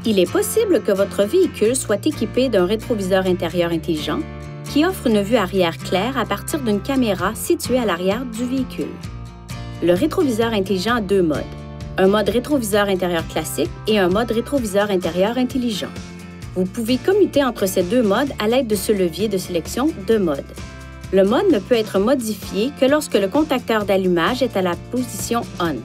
Il est possible que votre véhicule soit équipé d'un rétroviseur intérieur intelligent qui offre une vue arrière claire à partir d'une caméra située à l'arrière du véhicule. Le rétroviseur intelligent a deux modes, un mode rétroviseur intérieur classique et un mode rétroviseur intérieur intelligent. Vous pouvez commuter entre ces deux modes à l'aide de ce levier de sélection de mode. Le mode ne peut être modifié que lorsque le contacteur d'allumage est à la position ON.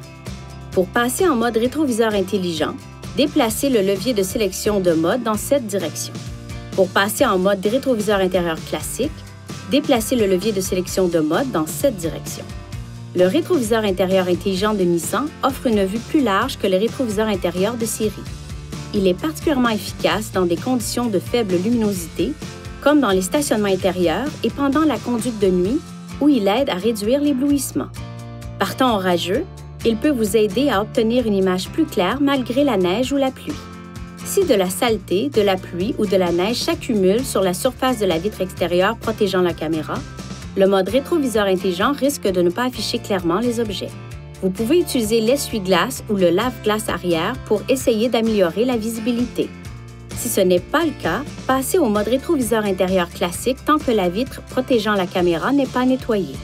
Pour passer en mode rétroviseur intelligent, déplacez le levier de sélection de mode dans cette direction. Pour passer en mode rétroviseur intérieur classique, déplacez le levier de sélection de mode dans cette direction. Le rétroviseur intérieur intelligent de Nissan offre une vue plus large que les rétroviseurs intérieurs de série. Il est particulièrement efficace dans des conditions de faible luminosité, comme dans les stationnements intérieurs et pendant la conduite de nuit, où il aide à réduire l'éblouissement. Par temps orageux, il peut vous aider à obtenir une image plus claire malgré la neige ou la pluie. Si de la saleté, de la pluie ou de la neige s'accumulent sur la surface de la vitre extérieure protégeant la caméra, le mode rétroviseur intelligent risque de ne pas afficher clairement les objets. Vous pouvez utiliser l'essuie-glace ou le lave-glace arrière pour essayer d'améliorer la visibilité. Si ce n'est pas le cas, passez au mode rétroviseur intérieur classique tant que la vitre protégeant la caméra n'est pas nettoyée.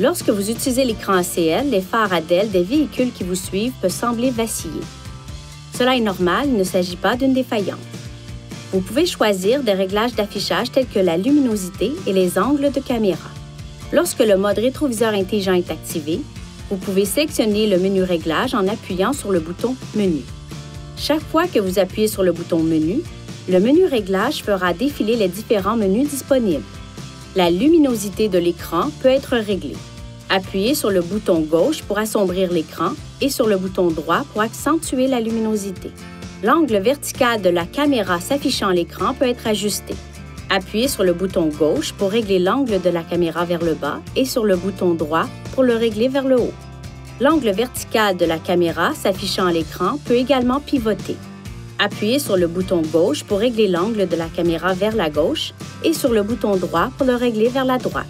Lorsque vous utilisez l'écran ACL, les phares ADEL des véhicules qui vous suivent peuvent sembler vaciller. Cela est normal, il ne s'agit pas d'une défaillance. Vous pouvez choisir des réglages d'affichage tels que la luminosité et les angles de caméra. Lorsque le mode rétroviseur intelligent est activé, vous pouvez sélectionner le menu Réglages en appuyant sur le bouton Menu. Chaque fois que vous appuyez sur le bouton Menu, le menu Réglages fera défiler les différents menus disponibles. La luminosité de l'écran peut être réglée. Appuyez sur le bouton gauche pour assombrir l'écran et sur le bouton droit pour accentuer la luminosité. L'angle vertical de la caméra s'affichant à l'écran peut être ajusté. Appuyez sur le bouton gauche pour régler l'angle de la caméra vers le bas et sur le bouton droit pour le régler vers le haut. L'angle vertical de la caméra s'affichant à l'écran peut également pivoter. Appuyez sur le bouton gauche pour régler l'angle de la caméra vers la gauche et sur le bouton droit pour le régler vers la droite.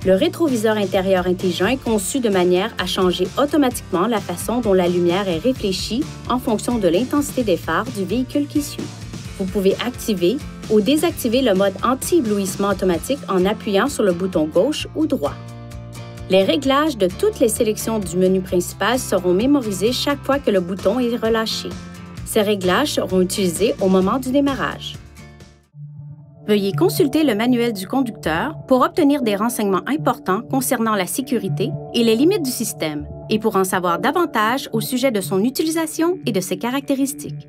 Le rétroviseur intérieur intelligent est conçu de manière à changer automatiquement la façon dont la lumière est réfléchie en fonction de l'intensité des phares du véhicule qui suit. Vous pouvez activer ou désactiver le mode anti-éblouissement automatique en appuyant sur le bouton gauche ou droit. Les réglages de toutes les sélections du menu principal seront mémorisés chaque fois que le bouton est relâché. Ces réglages seront utilisés au moment du démarrage. Veuillez consulter le manuel du conducteur pour obtenir des renseignements importants concernant la sécurité et les limites du système et pour en savoir davantage au sujet de son utilisation et de ses caractéristiques.